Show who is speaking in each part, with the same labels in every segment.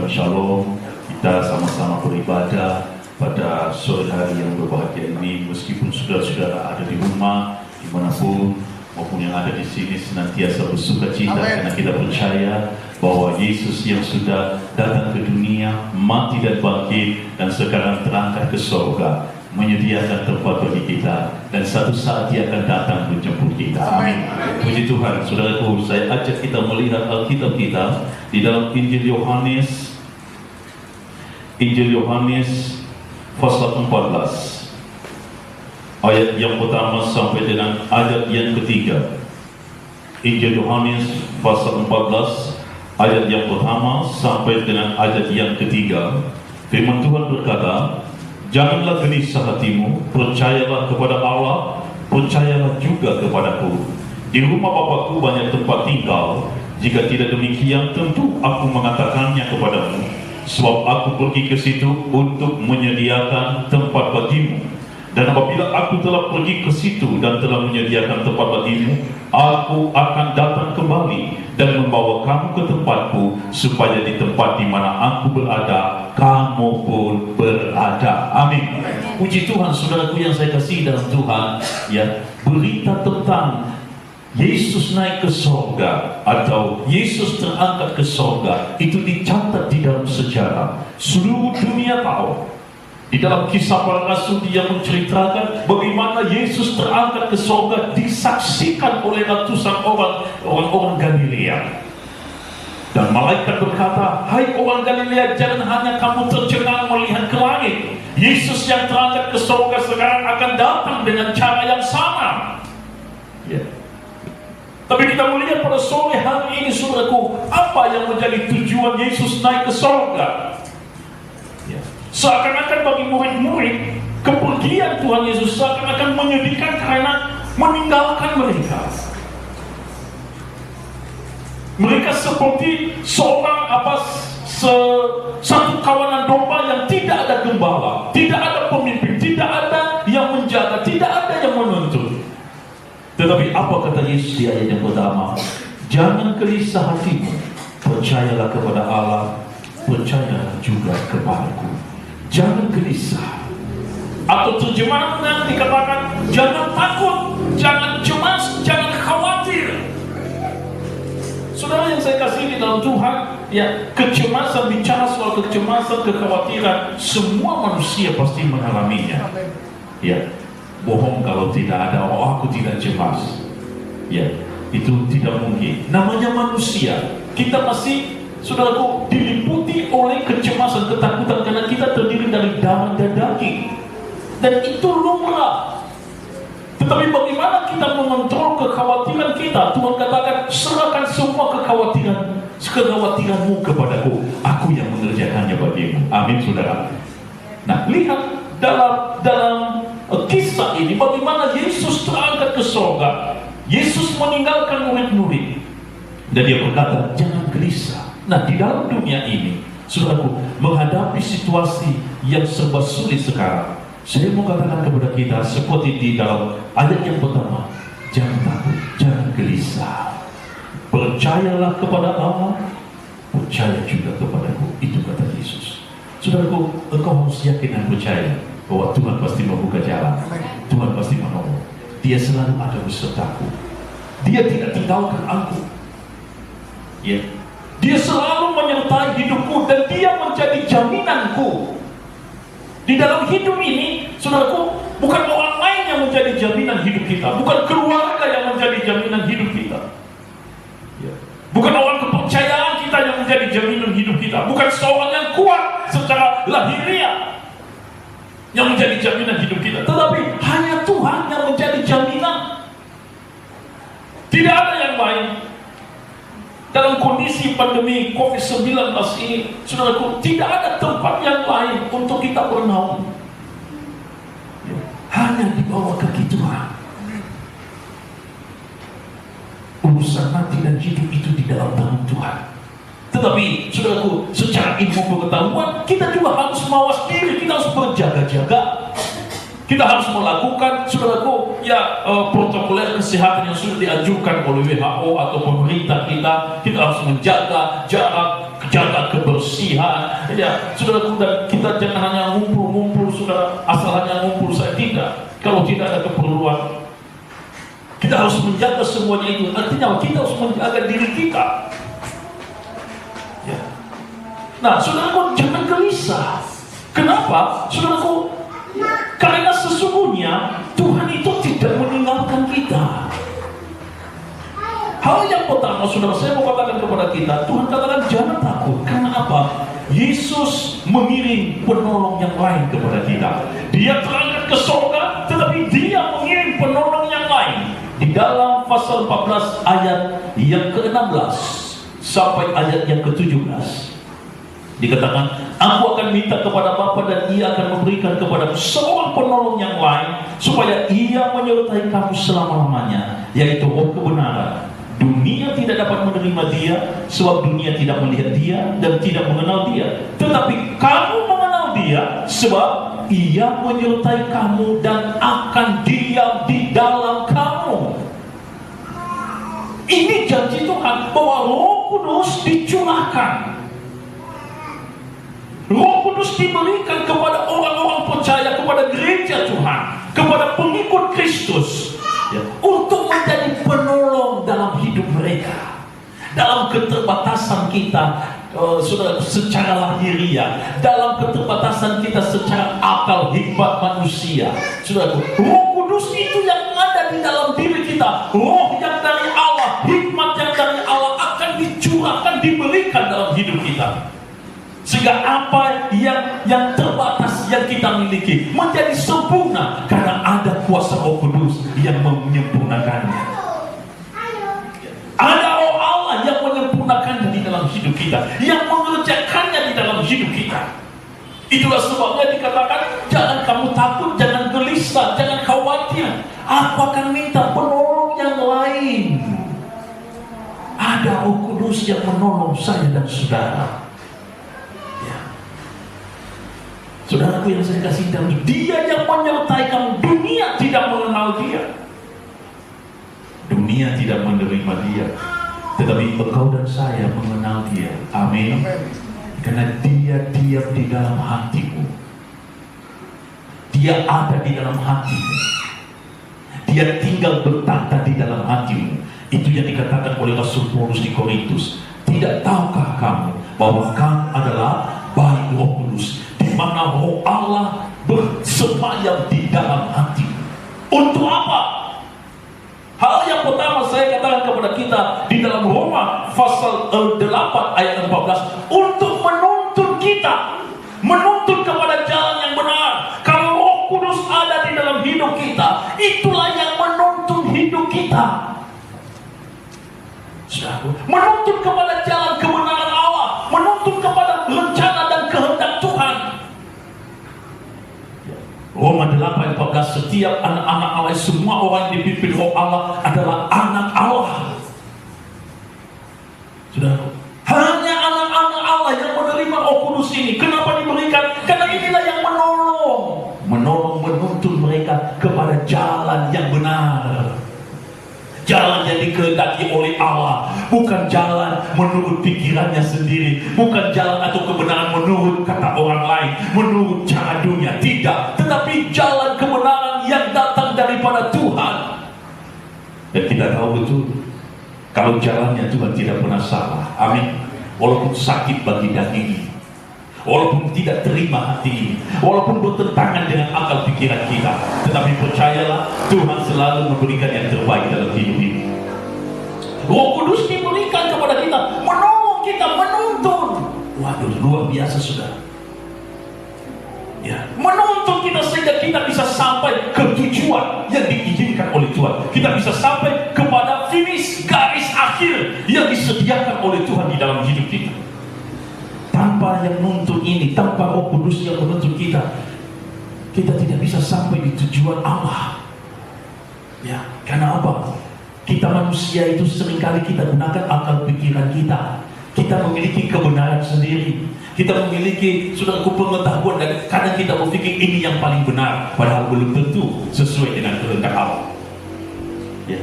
Speaker 1: Shalom, kita sama-sama beribadah pada sore hari yang berbahagia ini. Meskipun saudara-saudara ada di rumah, dimanapun, maupun yang ada di sini senantiasa bersuka cita karena kita percaya bahwa Yesus yang sudah datang ke dunia, mati dan bangkit, dan sekarang terangkat ke surga, menyediakan tempat bagi kita, dan satu saat Dia akan datang menjemput kita. Amin. Puji Tuhan. Saudaraku, saya ajak kita melihat Alkitab kita di dalam Injil Yohanes pasal 14 ayat yang pertama sampai dengan ayat yang ketiga. Injil Yohanes pasal 14 ayat yang pertama sampai dengan ayat yang ketiga. Firman Tuhan berkata, "Janganlah gelisah hatimu, percayalah kepada Allah, percayalah juga kepadaku. Di rumah Bapakku banyak tempat tinggal. Jika tidak demikian, tentu aku mengatakannya kepadamu. Sebab aku pergi ke situ untuk menyediakan tempat bagimu. Dan apabila aku telah pergi ke situ dan telah menyediakan tempat bagimu, aku akan datang kembali dan membawa kamu ke tempatku, supaya di tempat di mana aku berada, kamu pun berada." Amin. Puji Tuhan. Saudaraku yang saya kasih dalam Tuhan, ya, berita tentang Yesus naik ke sorga atau Yesus terangkat ke sorga itu dicatat di dalam sejarah. Seluruh dunia tahu. Di dalam Kisah Para Rasul dia menceritakan bagaimana Yesus terangkat ke sorga disaksikan oleh ratusan orang Galilea. Dan malaikat berkata, "Hai orang Galilea, jangan Tapi kita melihat pada sore hari ini, saudaraku, apa yang menjadi tujuan Yesus naik ke sorga? Ya. Seakan-akan bagi murid-murid, kepergian Tuhan Yesus seakan-akan menyedihkan karena meninggalkan mereka. Mereka seperti seorang satu kawanan domba yang tidak ada gembala, tidak ada pemimpin, tidak ada yang menjaga, tidak ada yang menuntun. Tetapi apa kata Yesus di ayat yang pertama? Jangan gelisah hatimu, percayalah kepada Allah, percayalah juga kepadaku. Jangan gelisah. Atau terjemahan yang dikatakan, jangan takut, jangan cemas, jangan khawatir. Saudara yang saya kasih di dalam Tuhan, ya, kecemasan, bicara soal kecemasan, kekhawatiran, semua manusia pasti mengalaminya. Ya. Bohong kalau tidak ada, oh aku tidak cemas. Ya, itu tidak mungkin. Namanya manusia. Kita masih, saudaraku, diliputi oleh kecemasan, ketakutan karena kita terdiri dari darah dan daging. Dan itu lumrah. Tetapi bagaimana kita mengontrol kekhawatiran kita? Tuhan katakan, serahkan semua kekhawatiranmu kepadaku. Aku yang mengerjakannya bagimu. Amin, saudara. Nah, lihat dalam kisah ini bagaimana Yesus terangkat ke sorga. Yesus meninggalkan murid-murid dan dia berkata, jangan gelisah. Nah, di dalam dunia ini, saudaraku, menghadapi situasi yang serba sulit sekarang, saya mau katakan kepada kita seperti di dalam ayat yang pertama, jangan takut, jangan gelisah, percayalah kepada Allah, percaya juga kepadaku. Itu kata Yesus. Saudaraku, engkau harus yakin dan percaya bahwa Tuhan pasti membuka jalan. Tuhan pasti menolong. Dia selalu ada besertaku. Dia tidak tinggalkan aku. Ya. Dia selalu menyertai hidupku dan dia menjadi jaminanku. Di dalam hidup ini, saudaraku, bukan orang lain yang menjadi jaminan hidup kita, bukan keluarga yang menjadi jaminan hidup kita. Ya. Bukan orang kepercayaan kita yang menjadi jaminan hidup kita, bukan seorang yang kuat secara lahiriah yang menjadi jaminan hidup kita, tetapi hanya Tuhan yang menjadi jaminan. Tidak ada yang lain. Dalam kondisi pandemi COVID-19 ini, saudaraku, tidak ada tempat yang lain untuk kita bernaung. Hanya di bawah kaki Tuhan. Urusan mati dan hidup itu di dalam tangan Tuhan. Tetapi, saudaraku, secara ilmu pengetahuan, kita juga harus mawas diri, kita harus berjaga-jaga. Kita harus melakukan, saudaraku, ya protokol kesehatan yang sudah diajukan oleh WHO atau pemerintah kita. Kita harus menjaga jarak, jaga kebersihan. Ya, saudaraku, dan kita jangan hanya ngumpul-ngumpul, saudara, asal hanya ngumpul saja, tidak. Kalau tidak ada keperluan, kita harus menjaga semuanya itu. Artinya kita harus menjaga diri kita. Nah, saudaraku, jangan gelisah. Kenapa? Saudaraku, karena sesungguhnya Tuhan itu tidak meninggalkan kita. Hal yang pertama, saudara, saya mau katakan kepada kita, Tuhan katakan jangan takut. Karena apa? Yesus mengirim penolong yang lain kepada kita. Dia terangkat ke sorga, tetapi dia mengirim penolong yang lain. Di dalam pasal 14 ayat yang ke-16 sampai ayat yang ke-17 dikatakan, aku akan minta kepada Bapa dan ia akan memberikan kepada seorang penolong yang lain supaya ia menyertai kamu selama-lamanya, yaitu Roh kebenaran. Dunia tidak dapat menerima dia sebab dunia tidak melihat dia dan tidak mengenal dia, tetapi kamu mengenal dia sebab ia menyertai kamu dan akan diam di dalam kamu. Ini janji Tuhan bahwa Roh Kudus dicurahkan. Roh Kudus diberikan kepada orang-orang percaya, kepada gereja Tuhan, kepada pengikut Kristus, ya, untuk menjadi penolong dalam hidup mereka. Dalam keterbatasan kita, saudara, secara lahiriah, dalam keterbatasan kita secara akal hikmat manusia, saudara, Roh Kudus itu yang ada di dalam diri kita, Roh yang dari Allah, hikmat yang dari Allah akan dicurahkan, diberikan dalam hidup kita. Sehingga apa yang terbatas yang kita miliki menjadi sempurna karena ada kuasa Roh Kudus yang menyempurnakannya. kita, yang mengerjakannya di dalam hidup kita. Itulah sebabnya dikatakan, jangan kamu takut, jangan gelisah, jangan khawatir. Aku akan minta penolong yang lain. Ada Roh Kudus yang menolong saya dan saudara. Ya. Saudaraku yang saya kasih tahu, Dia yang menyertai kamu. Dunia tidak mengenal Dia. Dunia tidak menerima Dia. Tetapi engkau dan saya mengenal Dia. Amin. Karena Dia diam di dalam hatimu. Dia ada di dalam hatimu. Dia tinggal bertata di dalam hatimu. Itu yang dikatakan oleh Rasul Paulus di Korintus. Tidak tahukah kamu bahwa kamu adalah bayi Roh Kudus, di mana Roh Allah bersemayam di dalam hatimu. Untuk apa? Hal yang pertama saya katakan kepada kita di dalam Roma pasal 8 ayat 14, untuk menuntun kita, menuntun kepada jalan yang benar. Kalau Roh Kudus ada di dalam hidup kita, itulah yang menuntun hidup kita. Menuntun kepada jalan kebenaran Allah, menuntun kepada rencana dan kehendak Tuhan. Roma 8:14, setiap anak-anak Allah, semua orang yang dipimpin Roh Allah adalah anak Allah. Saudara, hanya anak-anak Allah yang menerima Roh Kudus ini. Kenapa diberikan? Karena inilah yang menolong menuntun mereka kepada jalan yang benar. Jalan yang dikehendaki oleh Allah, bukan jalan menurut pikirannya sendiri, bukan jalan atau kebenaran menurut kata orang lain, menurut cara dunia, tidak, tetapi jalan kebenaran yang datang daripada Tuhan. Dan kita tahu betul kalau jalannya Tuhan tidak pernah salah. Amin. Walaupun sakit bagi daging ini, walaupun tidak terima hati ini, walaupun bertentangan dengan akal pikiran kita, tetapi percayalah, Tuhan selalu memberikan yang terbaik dalam hidup ini. Roh Kudus diberikan kepada kita, menolong kita, menuntun. Waduh, luar biasa saudara. Ya, menuntun kita sehingga kita bisa sampai ke tujuan yang diizinkan oleh Tuhan. Kita bisa sampai kepada finish, garis akhir yang disediakan oleh Tuhan di dalam hidup kita. Tanpa yang nuntun ini, tanpa Roh Kudus yang menuntun kita, kita tidak bisa sampai di tujuan Allah. Ya, karena apa? Kita manusia itu seringkali kita gunakan akal pikiran kita. Kita memiliki kebenaran sendiri. Kita memiliki pengetahuan dan kadang kita berpikir ini yang paling benar, padahal belum tentu sesuai dengan kehendak Allah. Ya.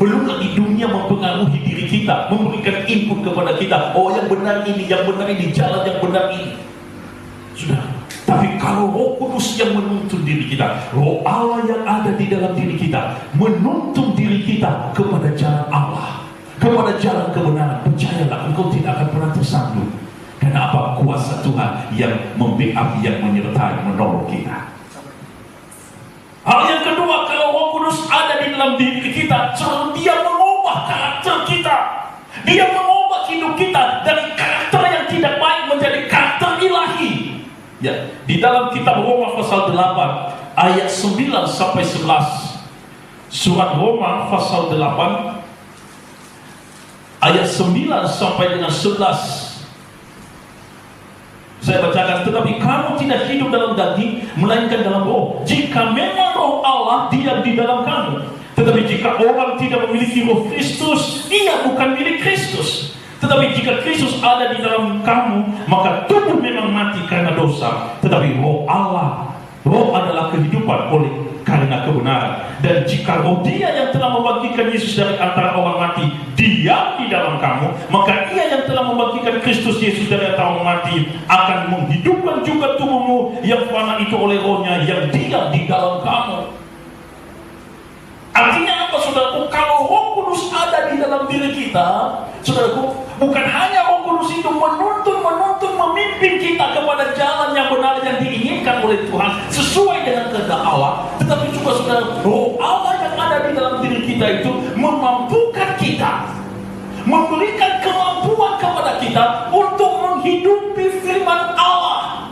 Speaker 1: Belum lagi dunia mempengaruhi diri kita, memberikan input kepada kita, oh yang benar ini, jalan yang benar ini. Sudah. Tapi kalau Roh Kudus yang menuntun diri kita, Roh Allah yang ada di dalam diri kita, menuntun diri kita kepada jalan Allah, kepada jalan kebenaran, percayalah engkau tidak akan pernah tersandung. Karena apa? Kuasa Tuhan yang membackup, yang menyertai, menolong kita. Hal yang kedua, kalau Roh Kudus ada di dalam diri kita, selalu Dia mengubah karakter kita. Dia mengubah hidup kita dari karakter yang tidak baik menjadi karakter ilahi. Ya, di dalam kitab Roma pasal 8 ayat 9 sampai 11. Surat Roma pasal 8 ayat 9 sampai dengan 11. Saya bacakan, tetapi kamu tidak hidup dalam daging, melainkan dalam roh. Jika memang Roh Allah diam di dalam kamu. Tetapi jika orang tidak memiliki Roh Kristus, ia bukan milik Kristus. Tetapi jika Kristus ada di dalam kamu, maka tubuh memang mati karena dosa, tetapi Roh Allah, Roh adalah kehidupan oleh karena kebenaran. Dan jika Roh Dia yang telah membangkitkan Yesus dari antara orang mati diam di dalam kamu, maka Ia yang telah membangkitkan Kristus Yesus dari antara orang mati akan menghidupkan juga tubuhmu yang fana itu oleh Roh-Nya yang diam di dalam kamu. Artinya apa, saudaraku? Kalau Roh Kudus ada di dalam diri kita, saudaraku, bukan hanya Roh Kudus itu menuntun, memimpin kita kepada jalan yang benar yang diinginkan oleh Tuhan sesuai dengan kehendak Allah, tetapi juga saudara, Roh Allah yang ada di dalam diri kita itu memampukan kita, memberikan kemampuan kepada kita untuk menghidupi firman Allah,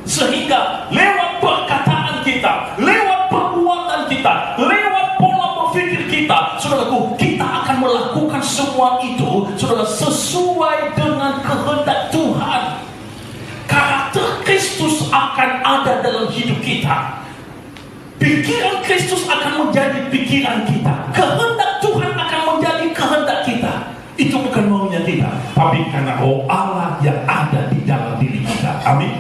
Speaker 1: sehingga lewat perkataan kita, lewat perbuatan kita, lewat pola berpikir kita, saudaraku, kita akan melakukan semua itu, saudara, sesuai dengan kehendak Tuhan. Karakter Kristus akan ada dalam hidup kita. Pikiran Kristus akan menjadi pikiran kita. Kehendak Tuhan akan menjadi kehendak kita. Itu bukan maunya kita, tapi karena roh Allah yang ada di dalam diri kita. Amin.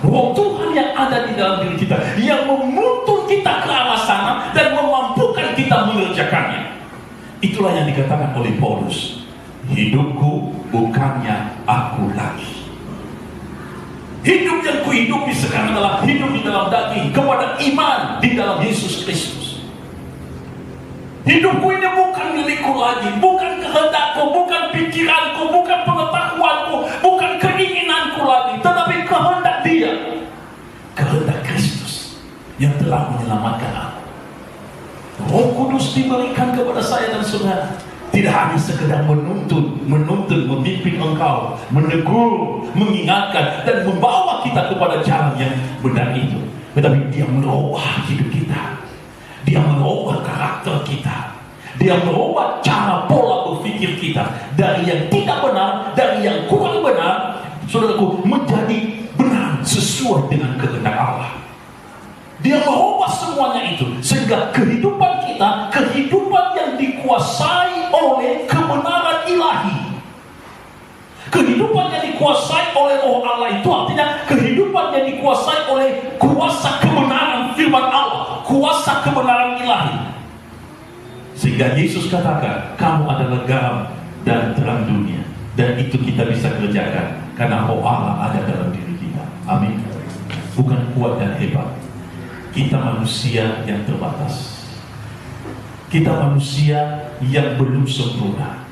Speaker 1: Roh Tuhan yang ada di dalam diri kita, yang menuntun kita ke arah sana dan memampukan kita mengerjakannya. Itulah yang dikatakan oleh Paulus. Hidupku bukannya aku lagi. Hidup yang kuhidupi sekarang adalah hidup di dalam daging, kepada iman di dalam Yesus Kristus. Hidupku ini bukan milikku lagi, bukan kehendakku, bukan pikiranku, bukan pengetahuanku, bukan keinginanku lagi, tetapi kehendak Dia, kehendak Kristus yang telah menyelamatkan aku. Roh Kudus diberikan kepada saya dan saudara, tidak hanya sekedar menuntun, memimpin engkau, menegur, mengingatkan, dan membawa kita kepada jalan yang benar itu, tetapi Dia merubah hidup kita. Dia merubah karakter kita. Dia merubah cara pola berpikir kita dari yang tidak benar, dari yang kurang benar, saudaraku, menjadi benar sesuai dengan kehendak Allah. Dia merubah semuanya itu sehingga kehidupan kita, kehidupan yang dikuasai oleh kebenaran ilahi. Kehidupan yang dikuasai oleh roh Allah itu artinya kehidupan yang dikuasai oleh kuasa kebenaran firman Allah, kuasa kebenaran ilahi. Sehingga Yesus katakan, kamu adalah garam dan terang dunia. Dan itu kita bisa kerjakan karena roh Allah ada dalam diri kita. Amin. Bukan kuat dan hebat. Kita manusia yang terbatas. Kita manusia yang belum sempurna.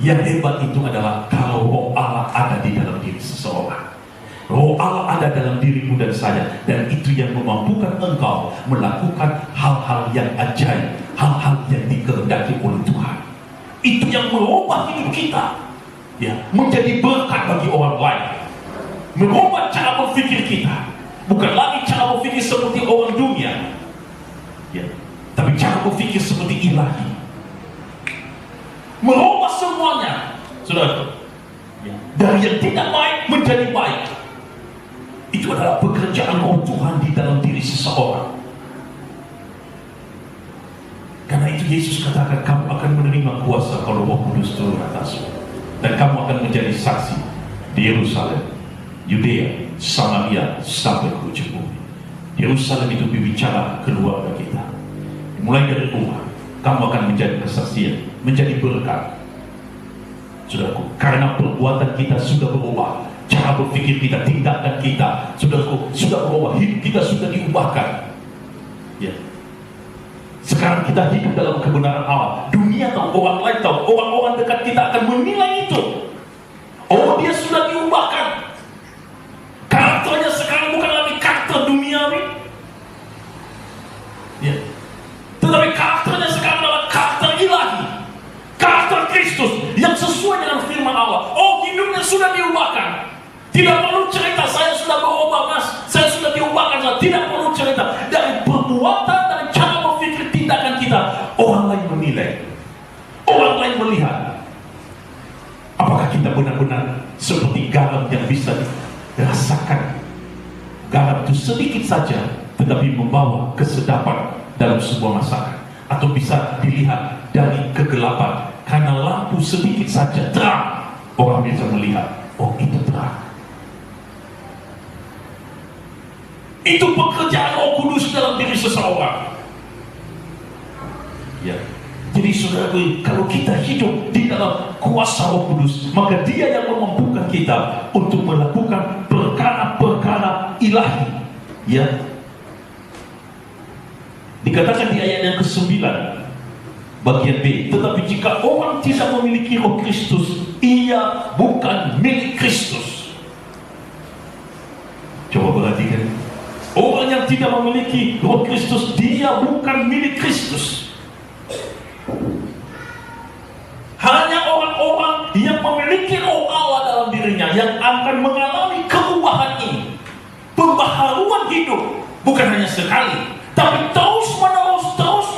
Speaker 1: Yang hebat itu adalah kalau roh Allah ada di dalam diri seseorang. Roh Allah ada dalam dirimu dan saya, dan itu yang memampukan engkau melakukan hal-hal yang ajaib, hal-hal yang dikehendaki oleh Tuhan. Itu yang merubah hidup kita, ya, menjadi berkat bagi orang lain. Merubah cara berpikir kita. Bukan lagi cara berpikir seperti orang dunia, ya, tapi cara berpikir seperti ilahi. Merubah semuanya, saudara, ya, dari yang tidak baik menjadi baik. Itu adalah pekerjaan roh Tuhan di dalam diri seseorang. Karena itu Yesus katakan, kamu akan menerima kuasa kalau Roh Kudus turun atasmu, dan kamu akan menjadi saksi di Yerusalem, Yudea, Samaria, sampai ke ujung bumi. Yerusalem itu berbicara keluarga kita. Mulai dari rumah, kamu akan menjadi kesaksian, menjadi berkat. Saudaraku, karena perbuatan kita sudah berubah, cara berpikir kita, tindakan kita, saudaraku, sudah berubah, hidup kita sudah diubahkan. Ya. Sekarang kita hidup dalam kebenaran Allah. Dunia tahu, orang lain tahu, orang-orang dekat kita akan menilai itu. Oh, dia sudah diubahkan. Karakternya sekarang bukan lagi karakter duniawi, ya, tetapi karakternya sekarang adalah karakter ilahi, karakter Kristus yang sesuai dengan firman Allah. Oh, hidupnya sudah diubahkan. Tidak perlu cerita, saya sudah berubah mas, saya sudah diubahkan. Tidak perlu cerita. Dari perbuatan dan cara berpikir tindakan kita, orang lain menilai, orang lain melihat apakah kita benar-benar seperti garam yang bisa rasakan. Garam itu sedikit saja tetapi membawa kesedapan dalam sebuah masakan, atau bisa dilihat dari kegelapan karena lampu sedikit saja terang, orang bisa melihat, oh itu terang. Itu pekerjaan Roh Kudus dalam diri seseorang, ya. Jadi saudaraku, kalau kita hidup di dalam kuasa Roh Kudus, maka Dia yang memampukan kita untuk melakukan perkara-perkara ilahi. Ya. Dikatakan di ayat yang ke-9 bagian B, tetapi jika orang tidak memiliki Roh Kristus, ia bukan milik Kristus. Coba perhatikan. Orang yang tidak memiliki Roh Kristus, dia bukan milik Kristus. Hanya orang-orang yang memiliki roh Allah dalam dirinya yang akan mengalami perubahan ini, pembaharuan hidup, bukan hanya sekali, tapi terus menerus,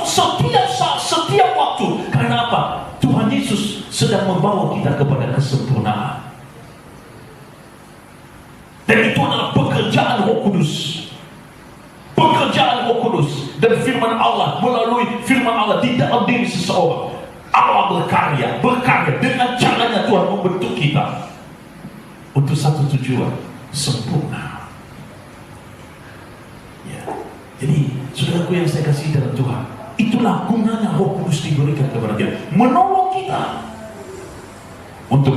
Speaker 1: setiap saat, setiap waktu. Karena apa? Tuhan Yesus sedang membawa kita kepada kesempurnaan. Dan itu adalah pekerjaan Roh Kudus. Pekerjaan Roh Kudus dan firman Allah, melalui firman Allah di dalam diri seseorang. Allah berkarya dengan caranya. Tuhan membentuk kita untuk satu tujuan, sempurna. Ya. Jadi saudaraku yang saya kasih dalam Tuhan, itulah gunanya Roh Kudus diberikan kepada kita, menolong kita untuk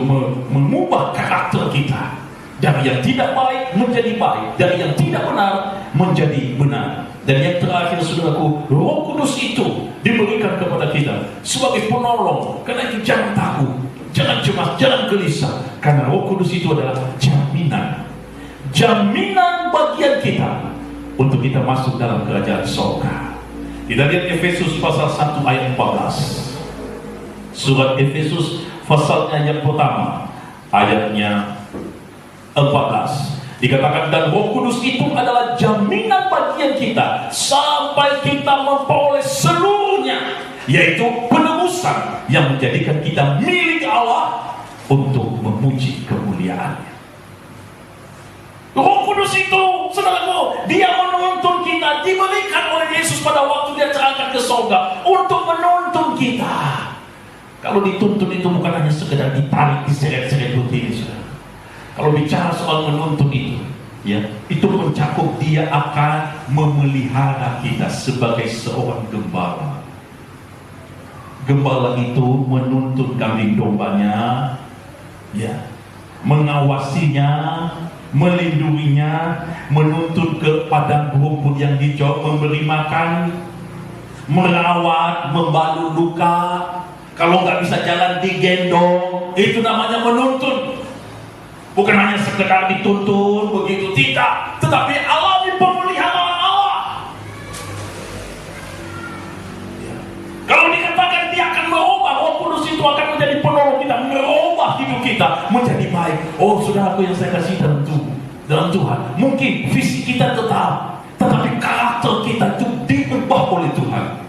Speaker 1: mengubah karakter kita dari yang tidak baik menjadi baik, dari yang tidak benar menjadi benar. Dan yang terakhir saudaraku, Roh Kudus itu diberikan kepada kita sebagai penolong. Karena itu jangan takut, jangan cemas, jangan gelisah, karena Roh Kudus itu adalah jaminan bagian kita untuk kita masuk dalam kerajaan surga. Kita lihat Efesus pasal 1 ayat 14. Surat Efesus pasalnya yang pertama, ayatnya 14. Dikatakan, dan Roh Kudus itu adalah jaminan bagian kita sampai kita memperoleh seluruhnya, yaitu penebusan yang menjadikan kita milik Allah untuk memuji kemuliaannya. Roh Kudus itu, saudaraku, dia menuntun kita, diberikan oleh Yesus pada waktu dia terangkat ke surga untuk menuntun kita. Kalau dituntun itu bukan hanya sekedar ditarik, diseret-seret begini, saudara. Kalau bicara soal menuntun itu, ya, itu mencakup dia akan memelihara kita sebagai seorang gembala. Gembala itu menuntun kambing dombanya, ya, mengawasinya, melindunginya, menuntun ke padang rumput yang hijau, memberi makan, merawat, membalut luka. Kalau nggak bisa jalan digendong, itu namanya menuntun. Bukan hanya sekedar dituntun begitu, tidak, tetapi alami pemeliharaan Allah. Ya. Kalau dikatakan dia akan merubah, Roh Kudus itu akan menjadi penolong kita, merubah hidup kita menjadi baik. Oh saudaraku yang saya kasih dalam Tuhan, mungkin visi kita tetap, tetapi karakter kita itu diubah oleh Tuhan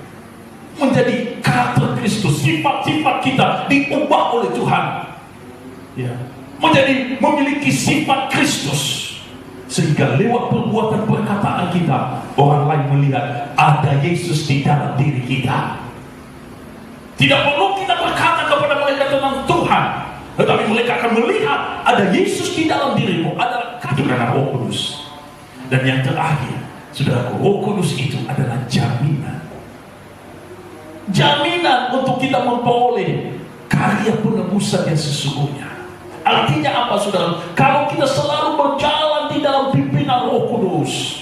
Speaker 1: menjadi karakter Kristus. Sifat-sifat kita diubah oleh Tuhan, ya, menjadi memiliki sifat Kristus, sehingga lewat perbuatan perkataan kita orang lain melihat ada Yesus di dalam diri kita. Tidak perlu kita berkata kepada mereka tentang Tuhan, tetapi mereka akan melihat ada Yesus di dalam dirimu, adalah karena Roh Kudus. Dan yang terakhir, saudaraku, Roh Kudus itu adalah jaminan untuk kita memperoleh karya penebusan yang sesungguhnya. Artinya apa, saudara? Kalau kita selalu berjalan di dalam pimpinan Roh Kudus,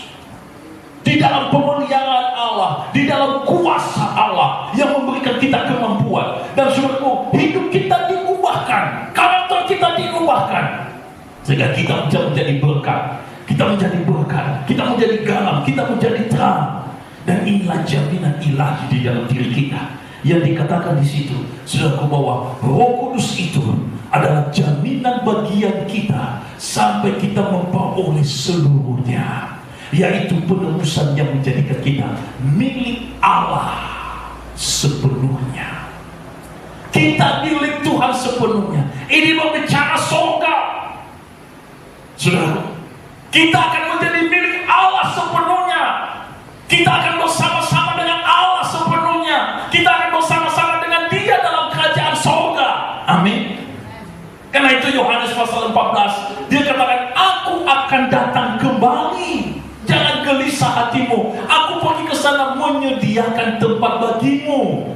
Speaker 1: di dalam pemeliharaan Allah, di dalam kuasa Allah yang memberikan kita kemampuan, dan saudaraku, hidup kita diubahkan, karakter kita diubahkan, sehingga kita menjadi berkat, kita menjadi garam, kita menjadi terang. Dan inilah jaminan ilahi di dalam diri kita yang dikatakan di situ, saudaraku, bahwa Roh Kudus itu adalah jaminan bagian kita sampai kita memperoleh seluruhnya, yaitu penebusan yang menjadikan kita milik Allah sepenuhnya. Kita milik Tuhan sepenuhnya. Ini berbicara surga, saudara. Kita akan menjadi milik Allah sepenuhnya. Kita akan bersama-sama dengan Allah sepenuhnya. Kita akan bersama-sama dengan Dia dalam kerajaan surga. Amin. Karena itu Yohanes pasal 14, dia katakan, aku akan datang kembali. Jangan gelisah hatimu. Aku pergi ke sana menyediakan tempat bagimu.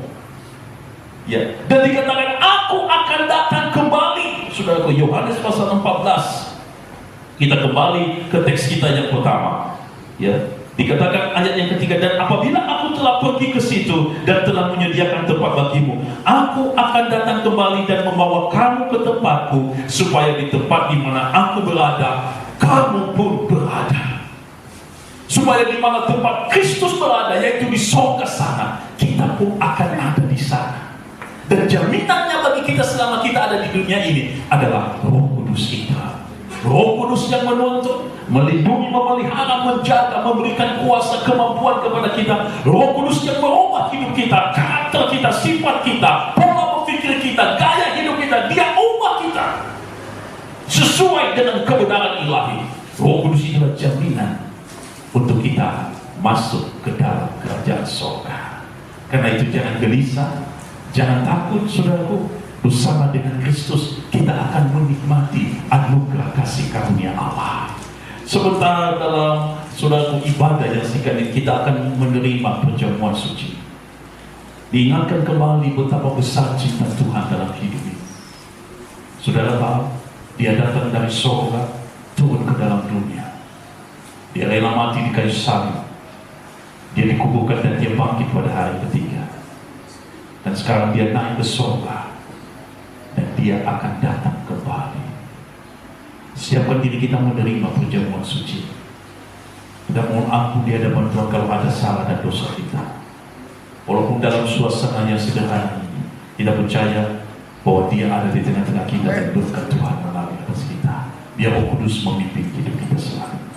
Speaker 1: Ya, dan dikatakan aku akan datang kembali. Saudaraku, Yohanes pasal 14. Kita kembali ke teks kita yang pertama. Ya, dikatakan ayat yang ketiga, dan apabila aku telah pergi ke situ dan telah menyediakan tempat bagimu, aku akan datang kembali dan membawa kamu ke tempatku, supaya di tempat di mana aku berada, kamu pun berada. Supaya di mana tempat Kristus berada, yaitu di surga sana, kita pun akan ada di sana. Dan jaminannya bagi kita selama kita ada di dunia ini adalah Roh Kudus kita. Roh Kudus yang menuntun, melindungi, memelihara, menjaga, memberikan kuasa, kemampuan kepada kita. Roh Kudus yang merubah hidup kita, karakter kita, sifat kita, pola berpikir kita, gaya hidup sesuai dengan kebenaran ilahi. Roh Kudus itulah jaminan untuk kita masuk ke dalam kerajaan surga. Karena itu jangan gelisah, jangan takut saudaraku. Bersama dengan Kristus kita akan menikmati anugerah kasih karunia Allah. Sementara dalam saudaraku ibadah yang singkat ini kita akan menerima perjamuan suci. Diingatkan kembali betapa besar cinta Tuhan dalam hidup ini. Saudara tahu, Dia datang dari surga turun ke dalam dunia. Dia rela mati di kayu salib. Dia dikuburkan dan Dia bangkit pada hari ketiga. Dan sekarang Dia naik ke surga dan Dia akan datang kembali. Siapkan diri kita menerima perjamuan suci. Kita mohon ampun di hadapan Tuhan kalau ada salah dan dosa kita. Walaupun dalam suasana yang sederhana ini, kita percaya bahwa Dia ada di tengah-tengah kita dan berkat Tuhan mengalir atas kita. Biar Roh Kudus memimpin hidup kita selalu.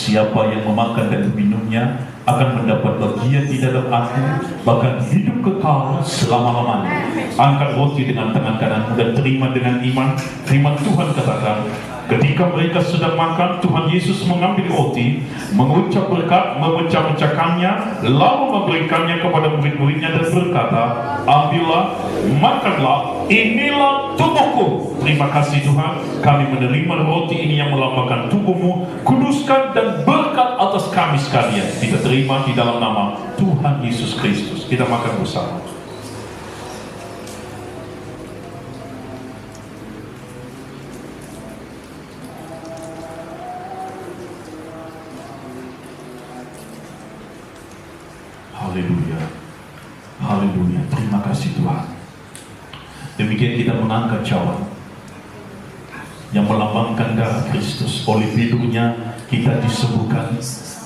Speaker 1: Siapa yang memakan dan meminumnya akan mendapat bagian di dalam aku, bahkan hidup kekal selama-lamanya. Angkat roti dengan tangan kananmu dan terima dengan iman. Firman Tuhan katakan, ketika mereka sedang makan, Tuhan Yesus mengambil roti, mengucap berkat, memecah-mecahkannya, lalu memberikannya kepada murid-muridnya dan berkata, ambillah, makanlah, inilah tubuhku. Terima kasih Tuhan, kami menerima roti ini yang melambangkan tubuhmu. Kuduskan dan berkat atas kami sekalian. Kita terima di dalam nama Tuhan Yesus Kristus. Kita makan bersama. Haleluya, haleluya. Terima kasih Tuhan. Demikian kita mengangkat cawan yang melambangkan darah Kristus. Oleh pidurnya kita disembuhkan,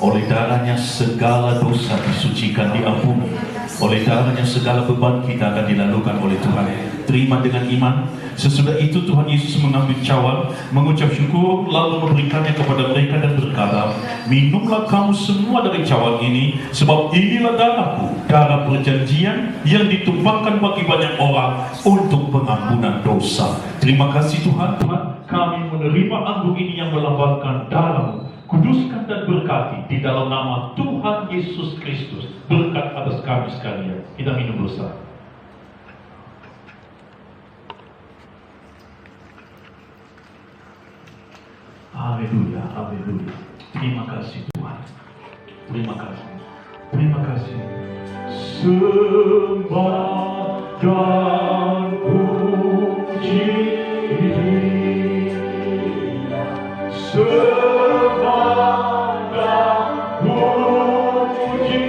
Speaker 1: oleh darahnya segala dosa disucikan, diampuni, oleh darahnya segala beban kita akan dilalukan oleh Tuhan. Terima dengan iman. Sesudah itu Tuhan Yesus mengambil cawan, mengucap syukur, lalu memberikannya kepada mereka dan berkata, minumlah kamu semua dari cawan ini, sebab inilah darahku, darah perjanjian yang ditumpahkan bagi banyak orang untuk pengampunan dosa. Terima kasih Tuhan. Tuhan, kami menerima anggur ini yang melambangkan darah-Mu. Kuduskan dan berkati di dalam nama Tuhan Yesus Kristus. Berkat atas kami sekalian. Kita minum bersama. Haleluya, haleluya. Terima kasih Tuhan. Terima kasih. Terima kasih. Sembah dan puji, sembah dan puji,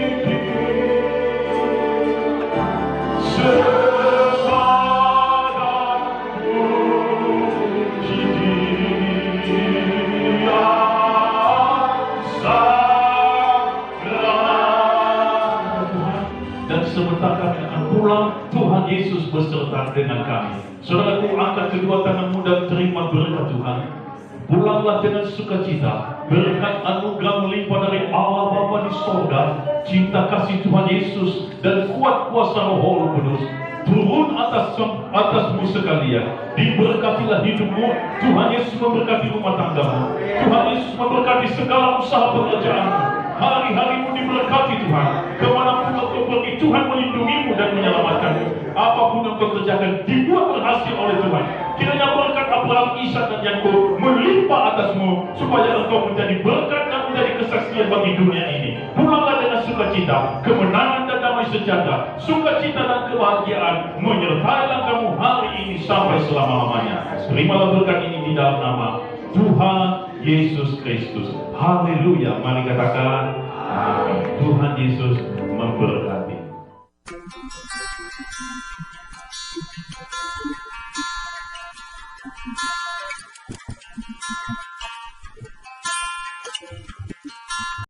Speaker 1: Tuhan Yesus beserta dengan kami. Saudaraku, angkat kedua tanganmu dan terima berkat Tuhan. Pulanglah dengan sukacita, berkat anugerah melimpah dari Allah Bapa di sorga, cinta kasih Tuhan Yesus dan kuat kuasa Roh Kudus turun atasmu sekalian. Diberkatilah hidupmu. Tuhan Yesus memberkati rumah tanggamu. Tuhan Yesus memberkati segala usaha pekerjaanmu. Hari-harimu diberkati Tuhan. Kemanapun engkau pergi, Tuhan melindungimu dan menyelamatkanmu. Apapun yang kau kerjakan dibuat berhasil oleh Tuhan. Kiranya berkat Abraham, Ishak dan Yakub melimpah atasmu, supaya engkau menjadi berkat dan menjadi kesaksian bagi dunia ini. Pulanglah dengan sukacita, kemenangan dan damai sejahtera, sukacita dan kebahagiaan menyertai langkahmu hari ini sampai selama-lamanya. Terimalah berkat ini di dalam nama Tuhan Yesus Kristus. Haleluya. Mari katakan amin. Tuhan Yesus memberkati.